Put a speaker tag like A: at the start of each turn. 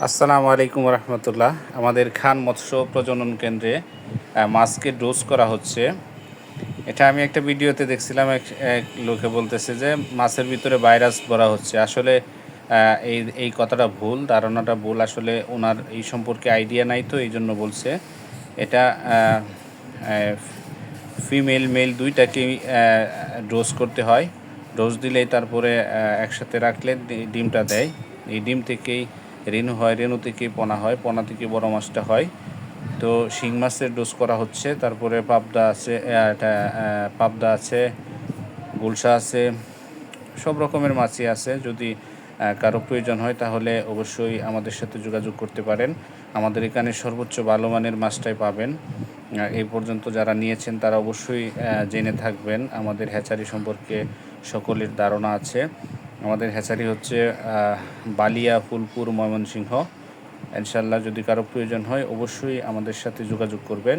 A: আসসালামু আলাইকুম রহমতুল্লাহ। আমাদের খান মৎস্য প্রজনন কেন্দ্রে মাছকে ডোজ করা হচ্ছে। এটা আমি একটা ভিডিওতে দেখছিলাম, এক এক লোকে বলতেছে যে মাছের ভিতরে ভাইরাস ভরা হচ্ছে। আসলে এই এই কথাটা ভুল, ধারণাটা ভুল। আসলে ওনার এই সম্পর্কে আইডিয়া নাই, তো এই জন্য বলছে। এটা ফিমেল মেল দুইটাকেই ডোজ করতে হয়। ডোজ দিলেই তারপরে একসাথে রাখলে ডিমটা দেয়। এই ডিম থেকেই রেণু হয়, রেণু থেকেই পোনা হয়, পোনা থেকে বড় মাছটা হয়। তো শিং মাছের ডোজ করা হচ্ছে। তারপরে পাবদা আছে, পাবদা আছে, গুলশা আছে, সব রকমের মাছই আছে। যদি কারো প্রয়োজন হয় তাহলে অবশ্যই আমাদের সাথে যোগাযোগ করতে পারেন। আমাদের এখানে সর্বোচ্চ ভালো মানের মাছটাই পাবেন। এই পর্যন্ত যারা নিয়েছেন তারা অবশ্যই জেনে থাকবেন। আমাদের হ্যাচারি সম্পর্কে সকলের ধারণা আছে। আমাদের হ্যাচারি হচ্ছে বালিয়া, ফুলপুর, ময়মনসিংহ। ইনশাল্লাহ যদি কারো প্রয়োজন হয় অবশ্যই আমাদের সাথে যোগাযোগ করবেন।